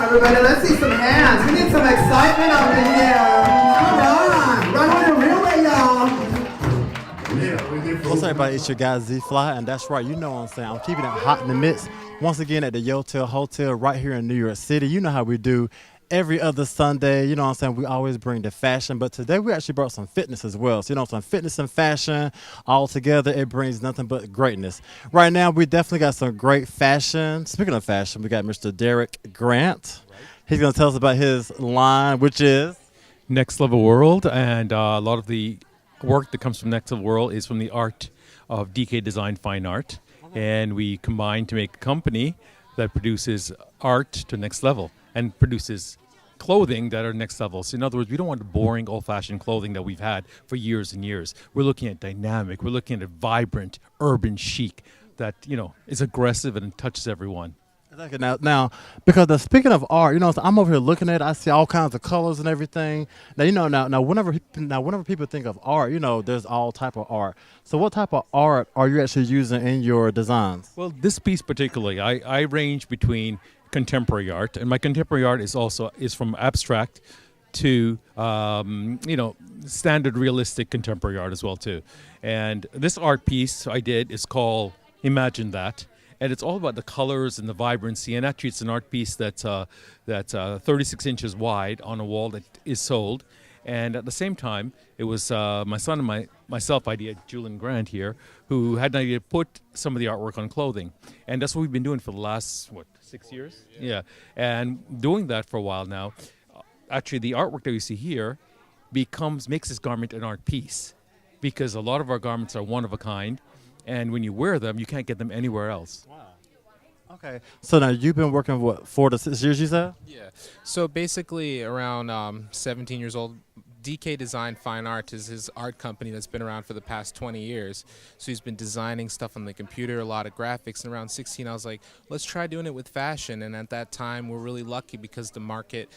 Everybody, let's see some hands. We need some excitement up in here. Come on. Runway to RealWay, y'all. What's up, everybody? It's your guy Z-Fly, and that's right. You know what I'm saying. I'm keeping it hot in the mix. Once again at the Yotel Hotel right here in New York City. You know how we do every other Sunday. You know what I'm saying. We always bring the fashion, but today we actually brought some fitness as well. So, you know, some fitness and fashion all together. It brings nothing but greatness. Right now, we definitely got some great fashion. Speaking of fashion, we got Mr. Derrick Grant. He's going to tell us about his line, which is Next Level World, and a lot of the work that comes from Next Level World is from the art of DK Design Fine Art, and we combine to make a company that produces art to next level and produces clothing that are next level. So in other words, we don't want the boring old-fashioned clothing that we've had for years and years. We're looking at dynamic, we're looking at vibrant, urban chic that, you know, is aggressive and touches everyone. Exactly. Now, because speaking of art, you know, so I'm over here looking at it. I see all kinds of colors and everything. Now, you know, now whenever people think of art, you know, there's all type of art. So, what type of art are you actually using in your designs? Well, this piece particularly, I range between contemporary art, and my contemporary art is from abstract to you know, standard realistic contemporary art as well too. And this art piece I did is called Imagine That. And it's all about the colors and the vibrancy. And actually, it's an art piece that's 36 inches wide on a wall that is sold. And at the same time, it was my son and myself idea, Adrienne Grant here, who had an idea to put some of the artwork on clothing. And that's what we've been doing for the last, 6 years? Yeah. And doing that for a while now. Actually, the artwork that you see here makes this garment an art piece, because a lot of our garments are one of a kind. And when you wear them, you can't get them anywhere else. Wow. Okay. So now you've been working, 4 to 6 years, you said? Yeah. So basically around 17 years old, DK Design Fine Art is his art company that's been around for the past 20 years. So he's been designing stuff on the computer, a lot of graphics. And around 16, I was like, let's try doing it with fashion. And at that time, we're really lucky because the market,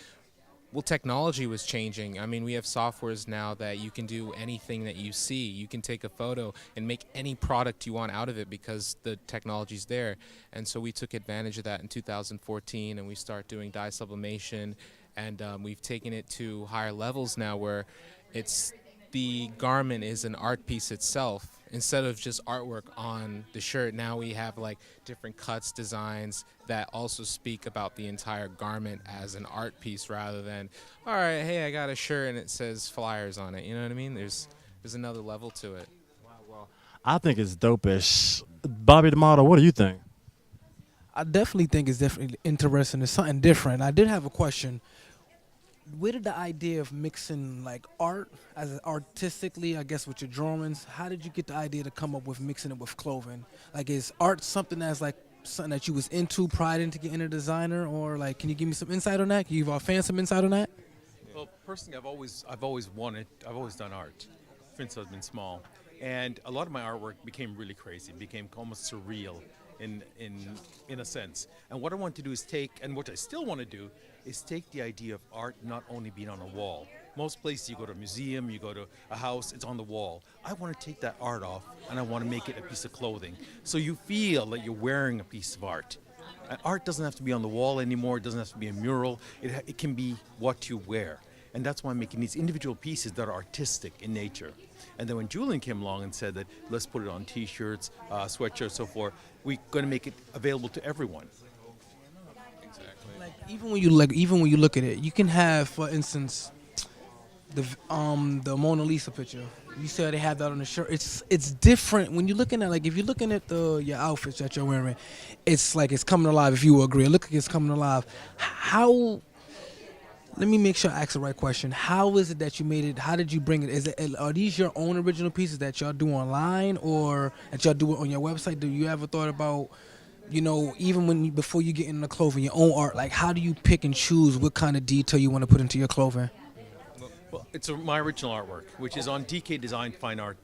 well, technology was changing. I mean, we have softwares now that you can do anything that you see. You can take a photo and make any product you want out of it because the technology's there. And so we took advantage of that in 2014, and we start doing dye sublimation, and we've taken it to higher levels now where the garment is an art piece itself. Instead of just artwork on the shirt, now we have like different cuts, designs that also speak about the entire garment as an art piece rather than, all right, hey, I got a shirt and it says Flyers on it. You know what I mean? There's another level to it. Wow, well, I think it's dope-ish. Bobby the model, what do you think? I definitely think it's definitely interesting. It's something different. I did have a question. Where did the idea of mixing like art as artistically, I guess, with your drawings, how did you get the idea to come up with mixing it with clothing? Like, is art something that's like something that you was into prior to getting a designer, or like, can you give me some insight on that? Can you give our fans some insight on that? Well, personally, I've always done art since I've been small, and a lot of my artwork became really crazy, became almost surreal in a sense. And what I want to do is what I still want to do is take the idea of art not only being on a wall. Most places you go to a museum, you go to a house, it's on the wall. I want to take that art off and I want to make it a piece of clothing. So you feel that you're wearing a piece of art. And art doesn't have to be on the wall anymore, it doesn't have to be a mural, it can be what you wear. And that's why I'm making these individual pieces that are artistic in nature. And then when Julian came along and said that let's put it on t-shirts, sweatshirts, so forth, we're going to make it available to everyone. Like even when you look at it, you can have, for instance, the Mona Lisa picture. You said they have that on the shirt. It's different when you're looking at, like, if you're looking at your outfits that you're wearing, it's like it's coming alive. If you agree, look like it's coming alive. How let me make sure I ask the right question. How is it that you made it? How did you bring it? Are these your own original pieces that y'all do online or that y'all do it on your website? Do you ever thought about, even before you get in the clothing, your own art, like how do you pick and choose what kind of detail you want to put into your clothing? Well, it's my original artwork, which is on DK Design Fine Art.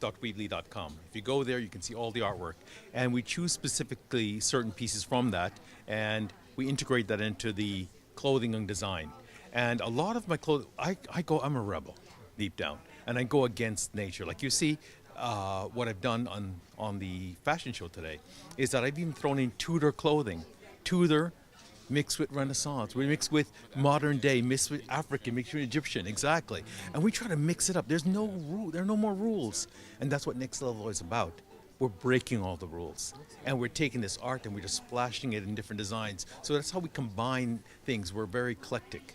.weebly.com. If you go there, you can see all the artwork, and we choose specifically certain pieces from that, and we integrate that into the clothing and design. And a lot of my clothing, I'm a rebel deep down, and I go against nature. Like you see, what I've done on the fashion show today is that I've even thrown in Tudor clothing, Tudor mixed with Renaissance. We mix with modern day, mixed with African, mixed with Egyptian, exactly. And we try to mix it up. There are no more rules. And that's what Next Level is about. We're breaking all the rules. And we're taking this art and we're just splashing it in different designs. So that's how we combine things. We're very eclectic.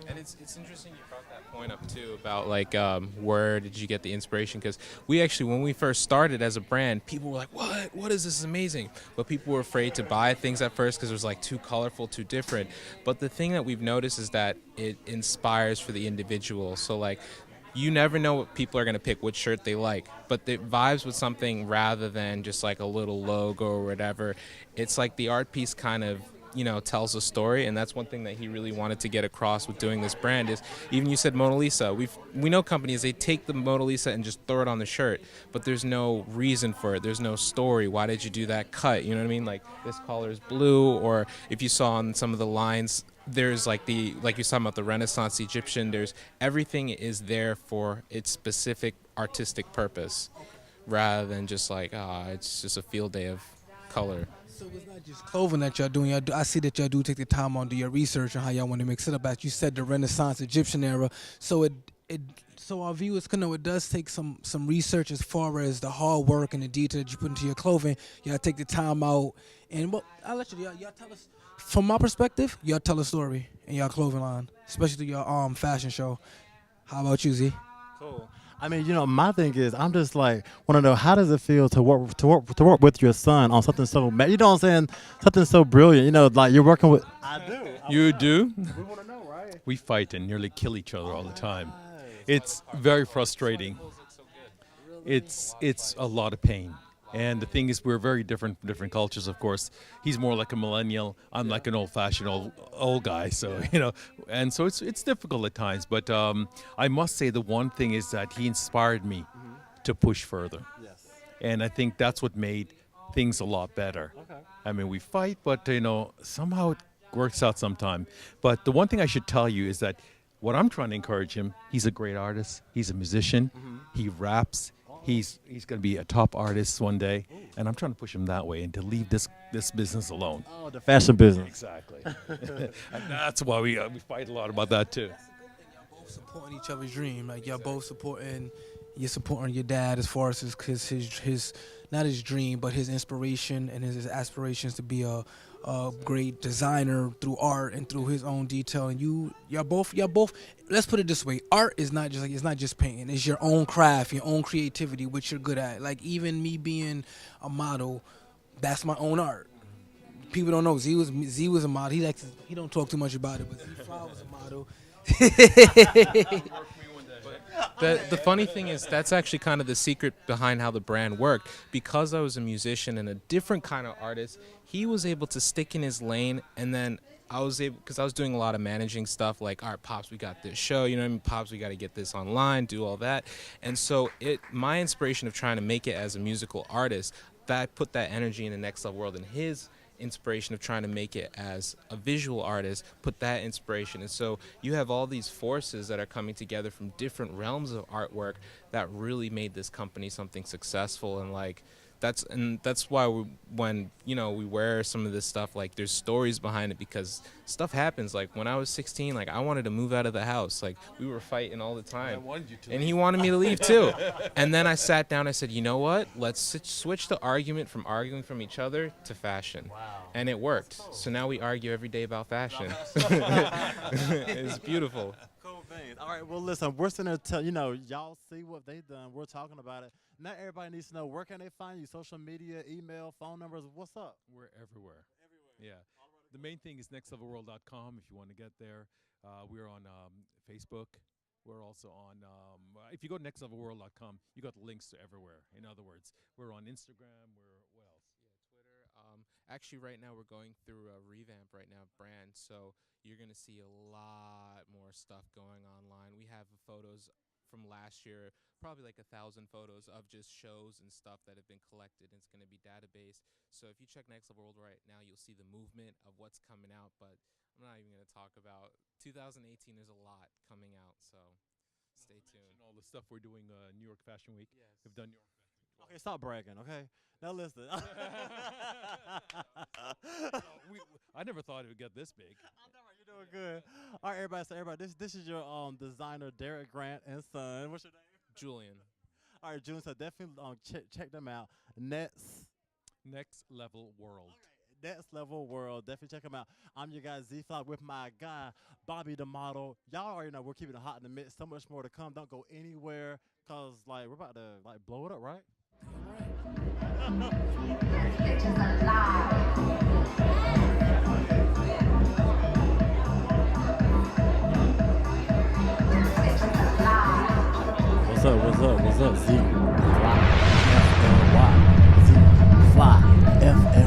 And it's interesting you brought that point up too about like where did you get the inspiration? Because we actually, when we first started as a brand, people were like, what is this? Is amazing. But people were afraid to buy things at first because it was like too colorful, too different. But the thing that we've noticed is that it inspires for the individual. So like you never know what people are going to pick, which shirt they like, but it vibes with something rather than just like a little logo or whatever. It's like the art piece kind of tells a story, and that's one thing that he really wanted to get across with doing this brand is, even you said Mona Lisa, we know companies, they take the Mona Lisa and just throw it on the shirt, but there's no reason for it, there's no story. Why did you do that cut? You know what I mean? Like this color is blue, or if you saw on some of the lines, there's like you were talking about the Renaissance Egyptian, there's everything is there for its specific artistic purpose rather than just like it's just a field day of color. So it's not just clothing that y'all doing. I see that y'all do take the time on do your research on how y'all want to mix it up. As you said, the Renaissance Egyptian era. So so our viewers can know it does take some research as far as the hard work and the detail that you put into your clothing. Y'all take the time out, and I'll let y'all tell us. From my perspective, y'all tell a story in your clothing line, especially your fashion show. How about you, Z? Cool. I mean, my thing is, I'm just like, want to know, how does it feel to work with your son on something so, you know what I'm saying, something so brilliant, like you're working with. I do. You do? We want to know, right? We fight and nearly kill each other all the time. It's very frustrating. It's a lot of pain. And the thing is, we're very different cultures, of course. He's more like a millennial. I'm like an old-fashioned old guy. So, and so it's difficult at times. But I must say the one thing is that he inspired me to push further. Yes. And I think that's what made things a lot better. Okay. I mean, we fight, but, somehow it works out sometime. But the one thing I should tell you is that what I'm trying to encourage him, he's a great artist. He's a musician. He raps. He's going to be a top artist one day, and I'm trying to push him that way and to leave this business alone. Oh, the fashion business. Exactly. And that's why we fight a lot about that too. Y'all both supporting each other's dream. Like y'all both you're supporting your dad as far as his not his dream, but his inspiration and his aspirations to be a great designer through art and through his own detail. And y'all both. Let's put it this way: art is not just it's not just painting. It's your own craft, your own creativity, which you're good at. Like even me being a model, that's my own art. People don't know Z was a model. He don't talk too much about it, but Z Fly was a model. The funny thing is that's actually kind of the secret behind how the brand worked. Because I was a musician and a different kind of artist, he was able to stick in his lane, and then I was able, because I was doing a lot of managing stuff like, all right, Pops, we got this show, you know what I mean? Pops, we got to get this online, do all that. And so my inspiration of trying to make it as a musical artist, that I put that energy in the Next Level world, and his inspiration of trying to make it as a visual artist, put that inspiration. And so you have all these forces that are coming together from different realms of artwork that really made this company something successful. And like that's why when we wear some of this stuff, like there's stories behind it, because stuff happens. Like when I was 16, like I wanted to move out of the house. Like we were fighting all the time. I wanted you to and leave. He wanted me to leave too. And then I sat down, I said, you know what? Let's switch the argument from arguing from each other to fashion. Wow. And it worked. So now we argue every day about fashion. It's beautiful. Cool things. All right, well, listen, we're sitting there y'all see what they've done. We're talking about it. Now everybody needs to know, where can they find you? Social media, email, phone numbers, what's up? We're everywhere. Yeah. the main thing is nextlevelworld.com if you want to get there. We're on Facebook. We're also on, if you go to nextlevelworld.com, you got links to everywhere. In other words, we're on Instagram. What else? Yeah, Twitter. Actually, right now we're going through a revamp right now, brand. So you're gonna see a lot more stuff going online. We have photos from last year, probably like 1,000 photos of just shows and stuff that have been collected. It's gonna be database. So if you check Next Level World right now, you'll see the movement of what's coming out. But I'm not even gonna talk about 2018. There's a lot coming out, so stay tuned. All the stuff we're doing New York Fashion Week. Yes. We've done New York Fashion Week. Okay, stop bragging, okay? Now listen. I never thought it would get this big. You're doing good. All right, everybody. So everybody, this is your designer, Derrick Grant and son. What's your name? Julian. All right, Julian. So definitely check them out. Next Level World. Next Level World. Definitely check them out. I'm your guy Z-Fly with my guy Bobby the model. Y'all already know we're keeping it hot in the mix. So much more to come. Don't go anywhere, cause like we're about to like blow it up, right? What's up, Z? Fly, F-L-Y, Z, Fly, F-L.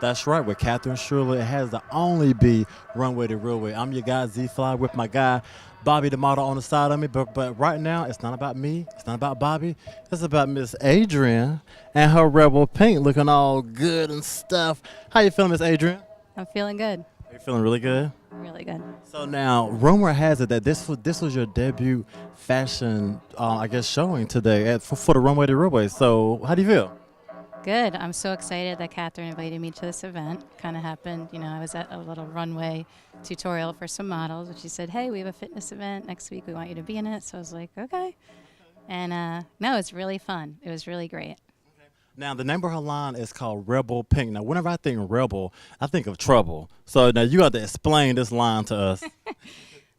That's right, with Catherine Schuller. It has to only be Runway to RealWay. I'm your guy, Z-Fly, with my guy, Bobby the model on the side of me. But right now, it's not about me. It's not about Bobby. It's about Miss Adrienne and her Rebel Pink looking all good and stuff. How you feeling, Miss Adrienne? I'm feeling good. Are you feeling really good? Really good. So now, rumor has it that this was your debut fashion, I guess, showing today for the Runway to RealWay. So how do you feel? Good. I'm so excited that Catherine invited me to this event. Kind of happened, I was at a little runway tutorial for some models, and she said, hey, we have a fitness event next week. We want you to be in it. So I was like, okay. And no, it's really fun. It was really great. Now, the name of her line is called Rebel Pink. Now, whenever I think rebel, I think of trouble. So now you got to explain this line to us.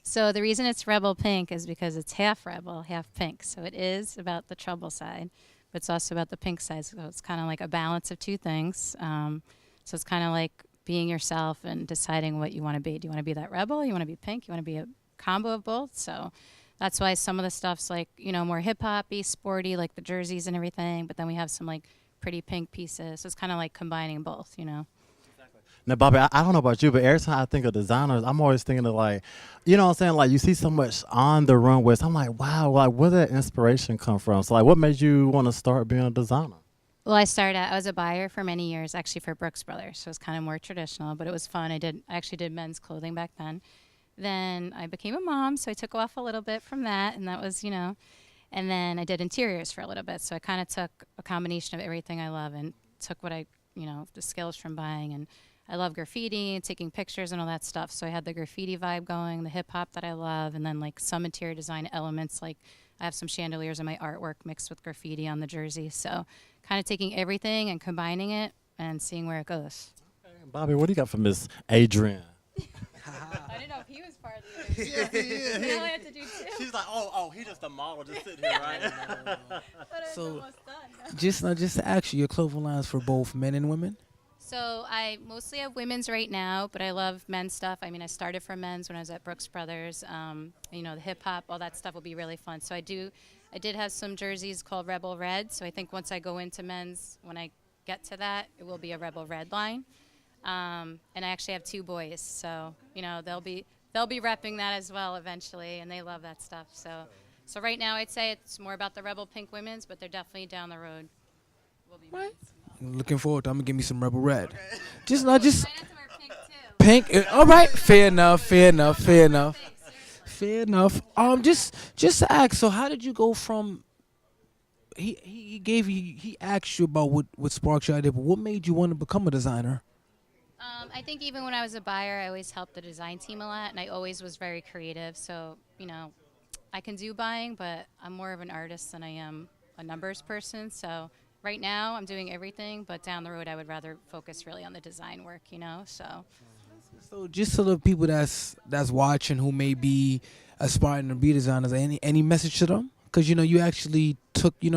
So the reason it's Rebel Pink is because it's half rebel, half pink. So it is about the trouble side. But it's also about the pink side, so it's kind of like a balance of two things. So it's kind of like being yourself and deciding what you want to be. Do you want to be that rebel? You want to be pink? You want to be a combo of both? So that's why some of the stuff's like, more hip-hop-y, sporty, like the jerseys and everything. But then we have some like pretty pink pieces. So it's kind of like combining both, Now, Bobby, I don't know about you, but every time I think of designers, I'm always thinking of like, you know what I'm saying? Like you see so much on the runway. So I'm like, wow, like where did that inspiration come from? So like what made you want to start being a designer? Well, I was a buyer for many years, actually for Brooks Brothers. So it was kind of more traditional, but it was fun. I actually did men's clothing back then. Then I became a mom, so I took off a little bit from that. And that was, and then I did interiors for a little bit. So I kind of took a combination of everything I love and took what the skills from buying, and I love graffiti and taking pictures and all that stuff. So I had the graffiti vibe going, the hip hop that I love, and then like some interior design elements. Like I have some chandeliers in my artwork mixed with graffiti on the jersey. So kind of taking everything and combining it and seeing where it goes. Okay, Bobby, what do you got for Miss Adrienne? I didn't know if he was part of the interview. Now I have to do two. She's like, oh, he's just a model just sitting here, right? But it's So- almost done. Just to ask you, your clothing lines for both men and women? So I mostly have women's right now, but I love men's stuff. I mean, I started from men's when I was at Brooks Brothers. The hip hop, all that stuff will be really fun. So I did have some jerseys called Rebel Red. So I think once I go into men's, when I get to that, it will be a Rebel Red line. And I actually have two boys, so they'll be repping that as well eventually, and they love that stuff. So right now I'd say it's more about the Rebel Pink women's, but they're definitely down the road. Will be Right. men's. Looking forward to. I'm gonna give me some Rebel Red. Okay. Just I have to wear pink too. pink. All right, fair enough. Just to ask. So, how did you go from? He asked you about what sparked your idea, but what made you want to become a designer? I think even when I was a buyer, I always helped the design team a lot, and I always was very creative. So, I can do buying, but I'm more of an artist than I am a numbers person. So right now I'm doing everything, but down the road I would rather focus really on the design work, So just to the people that's watching who may be aspiring to be designers, any message to them? Because you actually took, you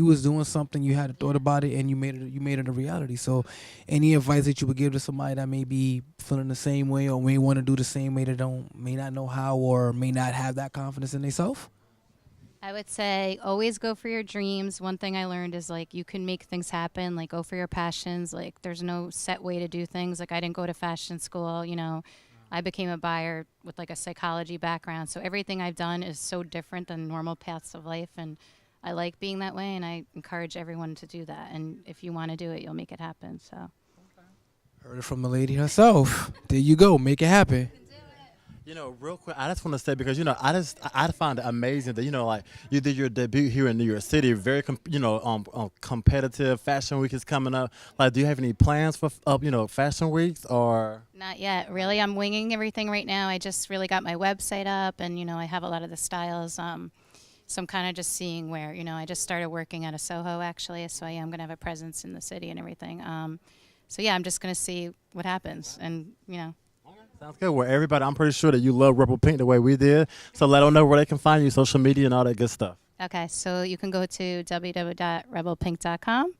was doing something, you had a thought about it, and you made it a reality. So, any advice that you would give to somebody that may be feeling the same way, or may want to do the same way, may not know how, or may not have that confidence in themselves? I would say always go for your dreams. One thing I learned is you can make things happen. Go for your passions. There's no set way to do things. I didn't go to fashion school. I became a buyer with a psychology background. So everything I've done is so different than normal paths of life. And I like being that way. And I encourage everyone to do that. And if you want to do it, you'll make it happen. So. Heard it from the lady herself. There you go. Make it happen. Real quick, I just want to say, because I find it amazing that you did your debut here in New York City. Very competitive. Fashion Week is coming up. Do you have any plans for Fashion Weeks or? Not yet, really. I'm winging everything right now. I just really got my website up, and I have a lot of the styles. So I'm kind of just seeing where I just started working out of Soho actually, so I am gonna have a presence in the city and everything. So yeah, I'm just gonna see what happens, and Sounds good. Well, everybody, I'm pretty sure that you love Rebel Pink the way we did. So let them know where they can find you, social media and all that good stuff. Okay, so you can go to www.rebelpink.com.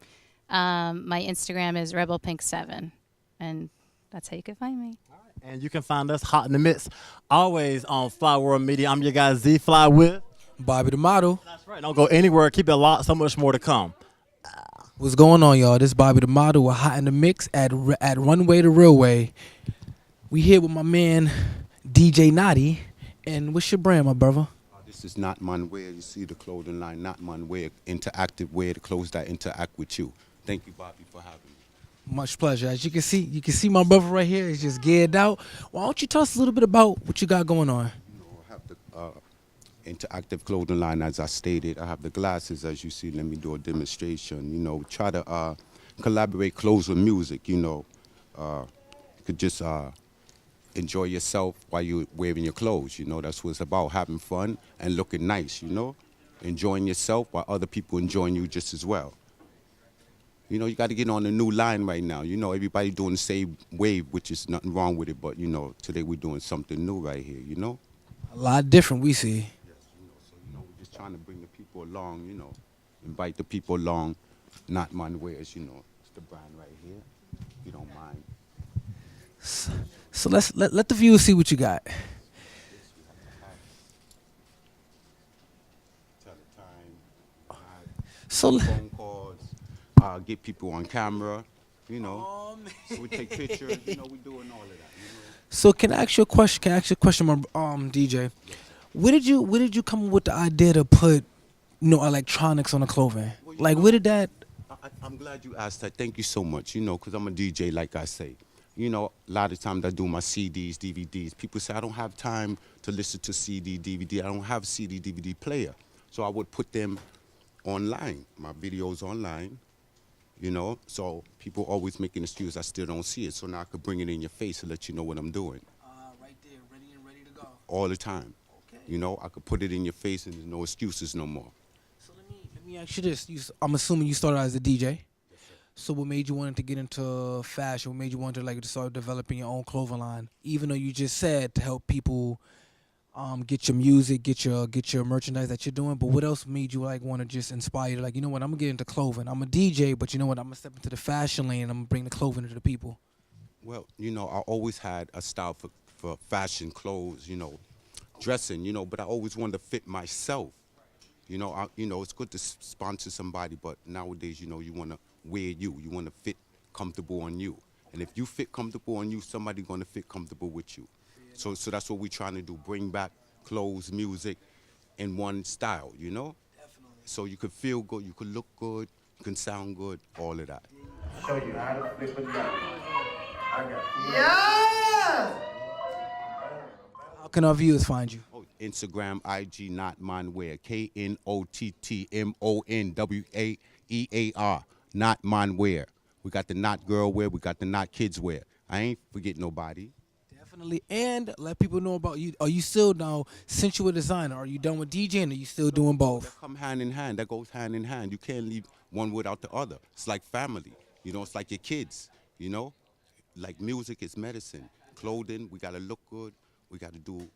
My Instagram is rebelpink7, and that's how you can find me. All right. And you can find us hot in the mix, always on Fly World Media. I'm your guy Z Fly with Bobby the Model. That's right. Don't go anywhere. Keep it locked. So much more to come. What's going on, y'all? This is Bobby the Model. We're hot in the mix at Runway to RealWay. We here with my man, DJ Knotty. And what's your brand, my brother? This is KnottmonWear. You see the clothing line, KnottmonWear, interactive wear, the clothes that interact with you. Thank you, Bobby, for having me. Much pleasure. As you can see my brother right here is just geared out. Why don't you tell us a little bit about what you got going on? I have the interactive clothing line, as I stated. I have the glasses, as you see. Let me do a demonstration. Try to collaborate clothes with music. You could just enjoy yourself while you're wearing your clothes. That's what it's about, having fun and looking nice, enjoying yourself while other people enjoying you just as well. You got to get on a new line right now. Everybody doing the same wave, which is nothing wrong with it, but today we're doing something new right here. A lot different we see. Yes, so we're just trying to bring the people along, invite the people along. KnottmonWear, it's the brand right here, if you don't mind. So let the viewers see what you got. So phone calls, get people on camera, So we take pictures, we're doing all of that. So can I ask you a question? My DJ? Where did you come up with the idea to put electronics on the clothing? Where did that? I'm glad you asked that. Thank you so much. Because I'm a DJ, like I say. A lot of times I do my CDs, DVDs. People say, I don't have time to listen to CD, DVD. I don't have a CD, DVD player. So I would put them online, my videos online, So people always make an excuse, I still don't see it. So now I could bring it in your face and let you know what I'm doing. Right there, ready to go. All the time. Okay. I could put it in your face and there's no excuses no more. So let me ask you this. I'm assuming you started as a DJ. So what made you want to get into fashion? What made you want to start developing your own clothing line? Even though you just said to help people get your music, get your merchandise that you're doing, but what else made you want to just inspire you? I'm gonna get into clothing. I'm a DJ, but I'm gonna step into the fashion lane and I'm gonna bring the clothing to the people. Well, I always had a style for fashion clothes, dressing, but I always wanted to fit myself. It's good to sponsor somebody, but nowadays, you want to wear you want to fit comfortable on you. And if you fit comfortable on you, somebody's going to fit comfortable with you. So that's what we're trying to do, bring back clothes, music in one style, Definitely. So you could feel good, you could look good, you can sound good, all of that. Show you how to flip a diamond. I got Yes. How can our viewers find you? Oh, Instagram, IG, KnottmonWear, KNOTTMONWAEAR, KnottmonWear. We got the Knot Girl wear, we got the Knot Kids wear. I ain't forget nobody. Definitely. And let people know about you. Are you still now, since you're a designer, are you done with DJing or are you still doing both? That come hand in hand. That goes hand in hand. You can't leave one without the other. It's like family. You know, it's like your kids. You know, like music is medicine. Clothing, we gotta look good. We gotta do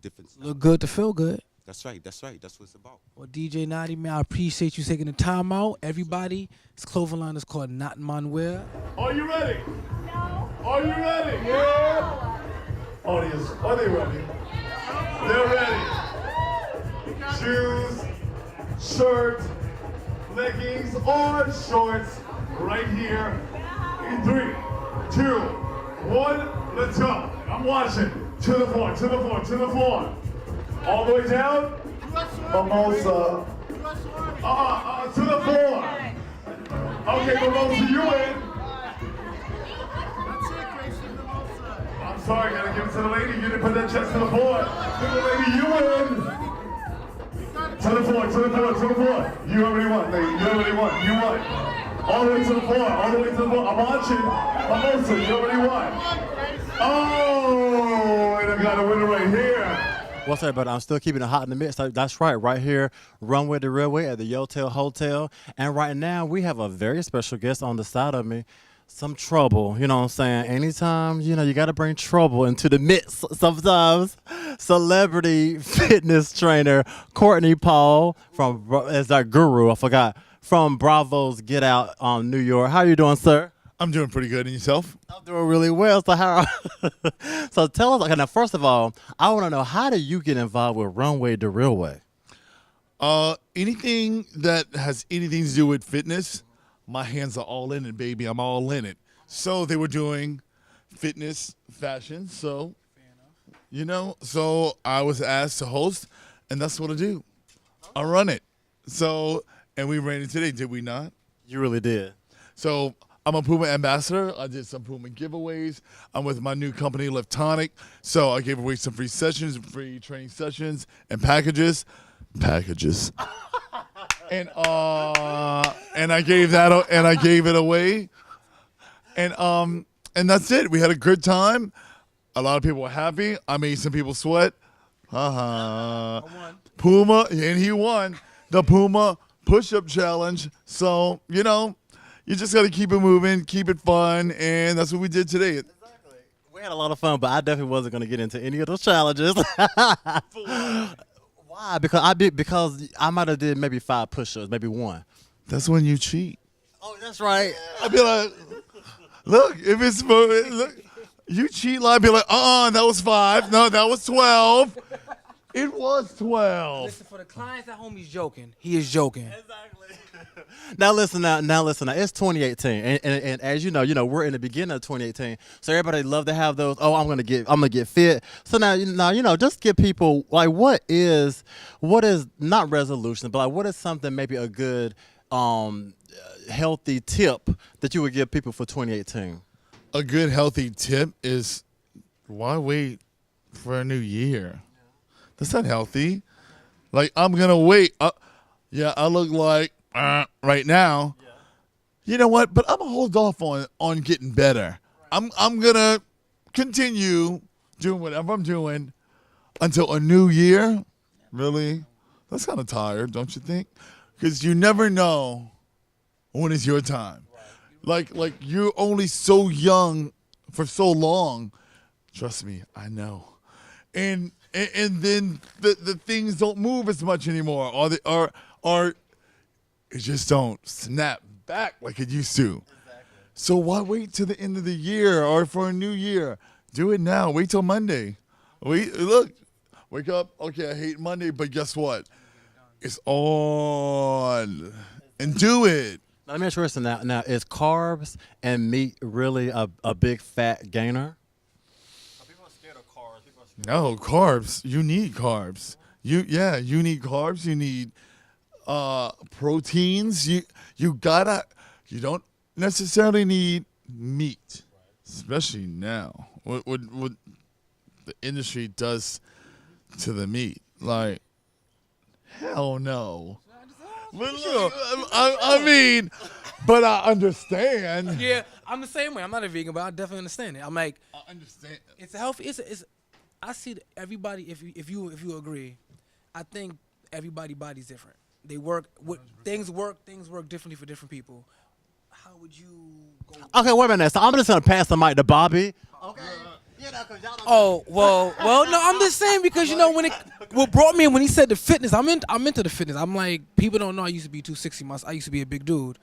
different stuff. Look good to feel good. That's right. That's right. That's what it's about. Well, DJ Knotty, man, I appreciate you taking the time out. Everybody, this clothing line is called KnottmonWear. Are you ready? No. Are you ready? Yeah. Audience, are they ready? They're ready. Shoes, shirt, leggings, or shorts, right here. In 3, 2, 1, let's go. I'm watching. To the floor, to the floor, to the floor. All the way down. Mimosa. To the floor. Okay, Mimosa, you win. I'm sorry, gotta give it to the lady. You didn't put that chest to the floor. To the lady, you win. To the floor, to the floor, to the floor. You already won, lady. You already won. You won. All the way to the floor, all the way to the floor. I'm watching. Mimosa, you already won. Oh, and I've got a winner right here. What's up, but I'm still keeping it hot in the mix. That's right here, Runway the RealWay at the Yotel Hotel. And right now, we have a very special guest on the side of me. Some trouble, you know what I'm saying? Anytime, you know, you got to bring trouble into the mix sometimes. Celebrity fitness trainer Courtney Paul as our guru, I forgot, from Bravo's Get Out on New York. How you doing, sir? I'm doing pretty good. And yourself? I'm doing really well. So tell us, okay, now first of all, I want to know, how do you get involved with Runway the RealWay? Anything that has anything to do with fitness, my hands are all in it, baby. I'm all in it. So they were doing fitness, fashion. So, you know, so I was asked to host, and that's what I do. I run it. So, and we ran it today, did we not? You really did. So I'm a Puma ambassador. I did some Puma giveaways. I'm with my new company, Liftonic. So I gave away some free sessions, free training sessions, and packages. And I gave it away. And that's it. We had a good time. A lot of people were happy. I made some people sweat. Puma, and he won the Puma push-up challenge. So, you know, you just got to keep it moving, keep it fun, and that's what we did today. Exactly. We had a lot of fun, but I definitely wasn't going to get into any of those challenges. Why? Because I might have did maybe 5 push-ups, maybe 1. That's when you cheat. Oh, that's right. I'd be like, look, if it's look, you cheat, I'd be like, that was 5. No, that was 12. It was 12. Listen, for the clients at home, he's joking. He is joking. Exactly. Now listen. It's 2018, and as you know, we're in the beginning of 2018. So everybody love to have those. Oh, I'm gonna get fit. So now, just give people like what is not resolution, but like what is something maybe a good healthy tip that you would give people for 2018. A good healthy tip is why wait for a new year? That's not healthy. Like, I'm going to wait. I look like right now. Yeah. You know what? But I'm going to hold off on getting better. Right. I'm going to continue doing whatever I'm doing until a new year. Really? That's kind of tired, don't you think? Because you never know when it's your time. Right. Like you're only so young for so long. Trust me, I know. And then the things don't move as much anymore, or it just don't snap back like it used to. Exactly. So why wait till the end of the year or for a new year? Do it now. Wait till Monday. Wake up. Okay, I hate Monday, but guess what? It's on, and do it. Let me ask you a question now. Now, is carbs and meat really a big fat gainer? No, carbs. You need carbs. You need carbs. You need proteins. You don't necessarily need meat. especially now, what the industry does to the meat. Like, hell no. But look, I mean, but I understand. Yeah, I'm the same way. I'm not a vegan, but I definitely understand it. I'm like, I understand. it's a healthy. It's. I see that everybody. If you agree, I think everybody body's different. They work. Things work differently for different people. How would you go? Okay, wait a minute. So I'm just gonna pass the mic to Bobby. Okay. Oh well. No, I'm just saying because what brought me in when he said the fitness. I'm into the fitness. I'm like, people don't know I used to be 260 months. I used to be a big dude.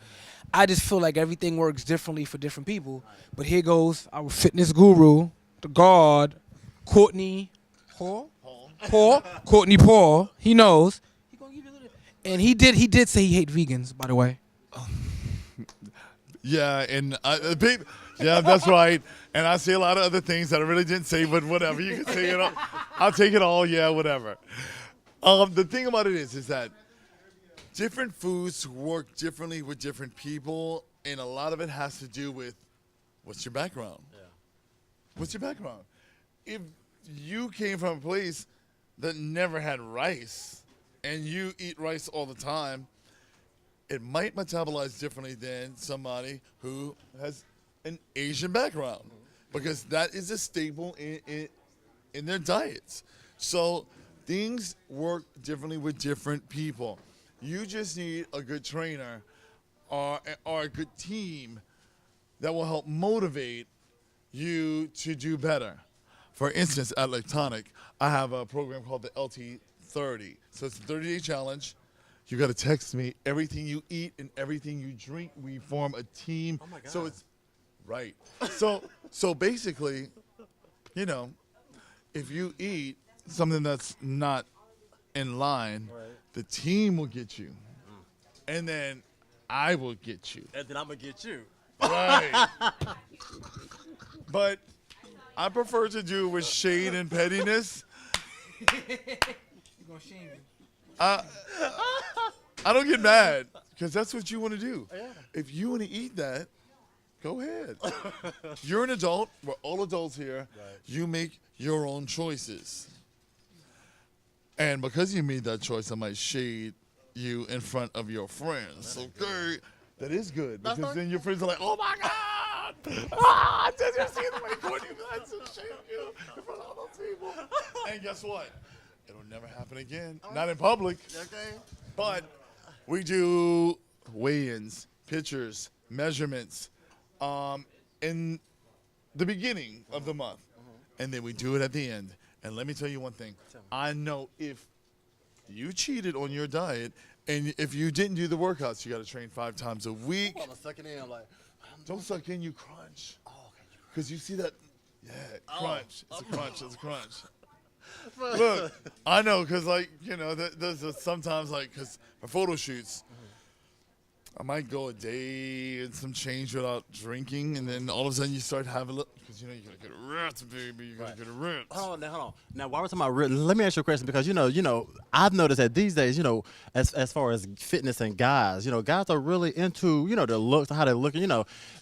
I just feel like everything works differently for different people. But here goes our fitness guru, the God, Courtney Paul. Courtney Paul. He knows. He gonna give you a little. And he did say he hates vegans, by the way. Yeah, and yeah, that's right. And I say a lot of other things that I really didn't say, but whatever. You can say it all. I'll take it all. Yeah, whatever. The thing about it is that different foods work differently with different people, and a lot of it has to do with what's your background. Yeah. What's your background? If you came from a place that never had rice, and you eat rice all the time, it might metabolize differently than somebody who has an Asian background, because that is a staple in their diets. So things work differently with different people. You just need a good trainer or a good team that will help motivate you to do better. For instance, at Lactonic, I have a program called the LT30. So it's a 30-day challenge. You got to text me everything you eat and everything you drink. We form a team. Oh my God. So it's right. So basically, if you eat something that's not in line, right, the team will get you. And then I will get you. And then I'm going to get you. Right. But I prefer to do it with shade and pettiness. You're going to shame me. I don't get mad, because that's what you want to do. Yeah. If you want to eat that, go ahead. You're an adult. We're all adults here. Right. You make your own choices. And because you made that choice, I might shade you in front of your friends. Okay? That is good, because then your friends are like, oh my God! Did you see the way Courtney shade you in front of all those people? And guess what? It'll never happen again. Not in public. Okay. But we do weigh-ins, pictures, measurements in the beginning of the month. And then we do it at the end. And let me tell you one thing. I know if you cheated on your diet and if you didn't do the workouts, you got to train 5 times a week. I'm sucking in. I'm like, don't suck in, you crunch. Oh, okay. Because you see that, crunch. It's a crunch. It's a crunch. Look, I know, because, there's sometimes, because for photo shoots, I might go a day and some change without drinking, and then all of a sudden you start having, because, you got to get ripped, baby. You got to get ripped. Hold on. Now, while we're talking about ripped, let me ask you a question, because, I've noticed that these days, as far as fitness and guys, guys are really into, their looks, how they're looking,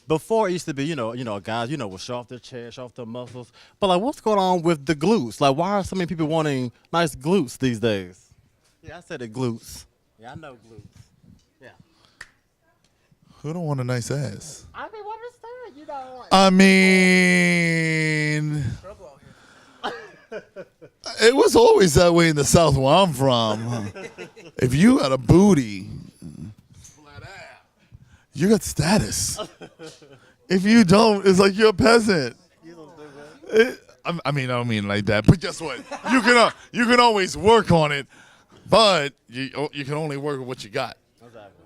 Before it used to be, guys, will show off their chest, show off their muscles. But, what's going on with the glutes? Why are so many people wanting nice glutes these days? Yeah, I said it, glutes. Yeah, I know glutes. Yeah. Who don't want a nice ass? I mean, what is that? You know. I mean, it was always that way in the South where I'm from. If you got a booty, you got status. If you don't, it's like you're a peasant. I don't mean like that, but guess what? You can always work on it, but you can only work with what you got. Exactly.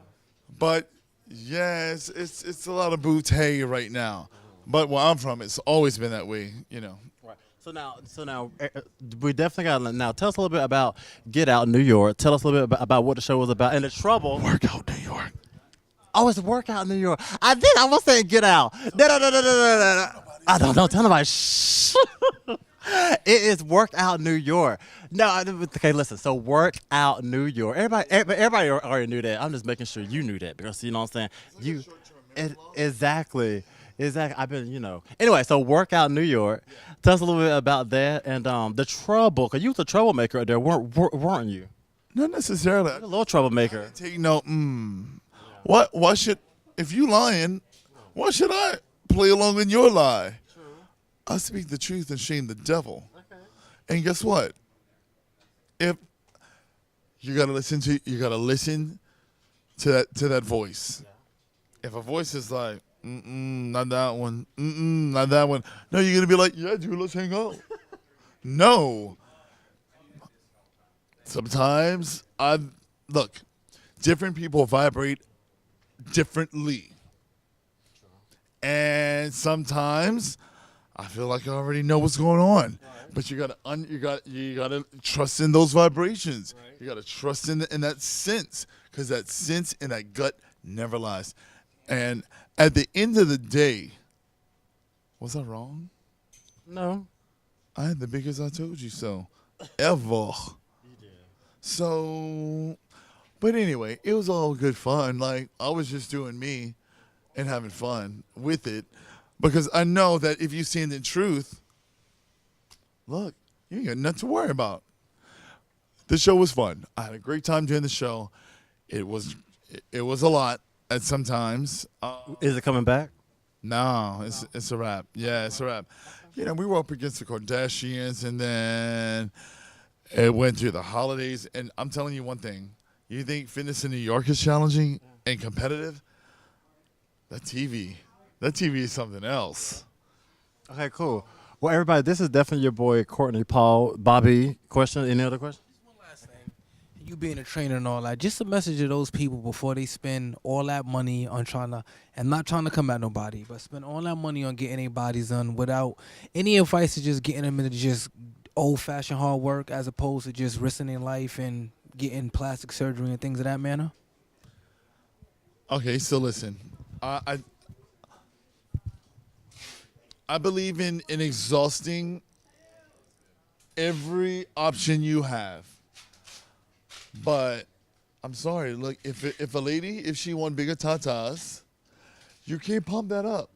But yes, it's a lot of bootay right now. But where I'm from, it's always been that way, Right. So now, we definitely got to now tell us a little bit about Get Out New York. Tell us a little bit about what the show was about and the trouble. Workout New York. Oh, it's Workout New York. I was saying Get Out. No. I don't tell nobody. Shh. It is Workout New York. No, okay, listen. So Workout New York. Everybody already knew that. I'm just making sure you knew that because you know what I'm saying. Exactly. Exactly. I've been, you know. Anyway, so Workout New York. Tell us a little bit about that and the trouble, because you was a troublemaker out there, weren't you? Not necessarily. You're a little troublemaker. Take no. What? Why should? If you lying, why should I play along in your lie? True. I speak the truth and shame the devil. Okay. And guess what? If you gotta listen to that voice. Yeah. If a voice is like, not that one, not that one. No, you're gonna be like, yeah, dude, let's hang out. No. Sometimes look, different people vibrate differently. And sometimes I feel like I already know what's going on. But you gotta trust in those vibrations. Right. You gotta trust in that sense, because that sense and that gut never lies. And at the end of the day, was I wrong? No. I had the biggest I told you so ever. You did. So, but anyway, it was all good fun. Like, I was just doing me and having fun with it, because I know that if you stand in truth, look, you ain't got nothing to worry about. The show was fun. I had a great time doing the show. It was a lot at sometimes. Is it coming back? No, it's a wrap. Yeah, it's a wrap. You know, we were up against the Kardashians, and then it went through the holidays. And I'm telling you one thing. You think fitness in New York is challenging and competitive? That TV is something else. Okay, cool. Well, everybody, this is definitely your boy, Courtney Paul. Bobby, question? Any other questions? Just one last thing. You being a trainer and all that, just a message to those people before they spend all that money on not trying to come at nobody, but spend all that money on getting their bodies done without any advice, to just getting them into just old-fashioned hard work as opposed to just risking their life and getting plastic surgery and things of that manner? Okay, so listen. I believe in exhausting every option you have. But I'm sorry, look, if a lady, if she want bigger tatas, you can't pump that up.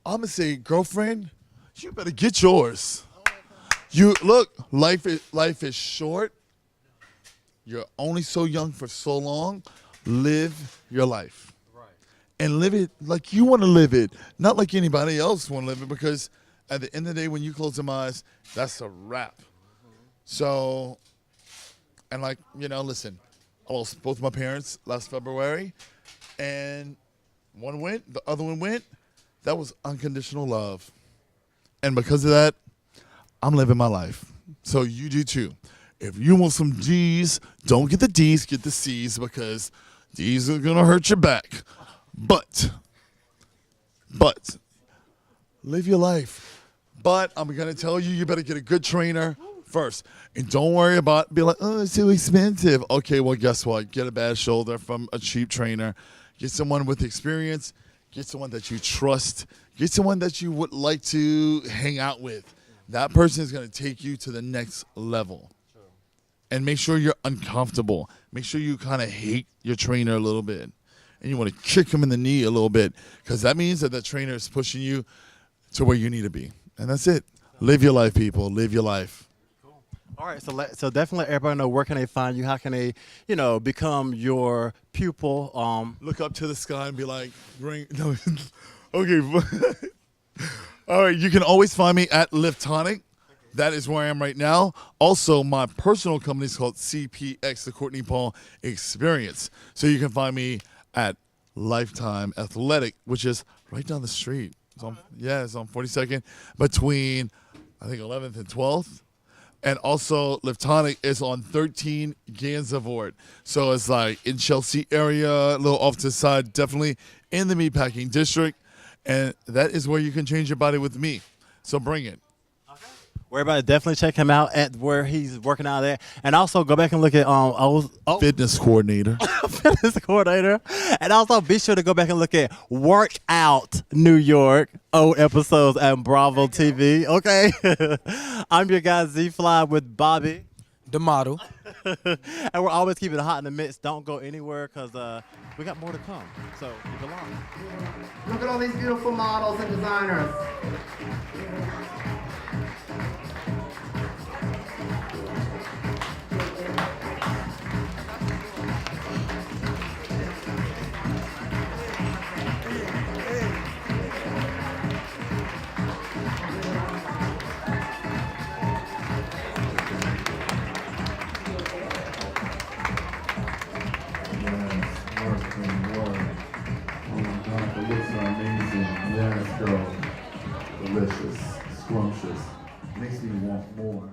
I'm gonna say, girlfriend, you better get yours. You look, life is short. You're only so young for so long. Live your life. And live it like you want to live it, not like anybody else want to live it, because at the end of the day, when you close your eyes, that's a wrap. So, and like, you know, listen, I lost both my parents last February, and one went, the other one went. That was unconditional love. And because of that, I'm living my life. So you do too. If you want some G's, don't get the D's, get the C's, because D's are going to hurt your back. But, live your life. But I'm going to tell you, you better get a good trainer first. And don't worry about, be like, oh, it's too expensive. Okay, well, guess what? Get a bad shoulder from a cheap trainer. Get someone with experience. Get someone that you trust. Get someone that you would like to hang out with. That person is going to take you to the next level. And make sure you're uncomfortable. Make sure you kind of hate your trainer a little bit. And you want to kick him in the knee a little bit, because that means that the trainer is pushing you to where you need to be. And that's it. Live your life, people. Live your life. Cool. All right. So definitely let everybody know, where can they find you? How can they, become your pupil? Look up to the sky and be like, no. Okay. All right. You can always find me at Liftonic. That is where I am right now. Also, my personal company is called CPX, the Courtney Paul Experience. So you can find me at Lifetime Athletic, which is right down the street. It's on 42nd, between, I think, 11th and 12th. And also, Liftonic is on 13 Gansevoort. So it's like in Chelsea area, a little off to the side, definitely in the meatpacking district. And that is where you can change your body with me. So bring it. Everybody definitely check him out at where he's working out there, and also go back and look at fitness coordinator, fitness coordinator, and also be sure to go back and look at Workout New York old episodes at Bravo TV. Okay, I'm your guy Z Fly with Bobby. the model. And we're always keeping it hot in the mix. Don't go anywhere because we got more to come. So keep it locked. Look at all these beautiful models and designers. Yes, girl. Delicious, scrumptious. Makes me want more.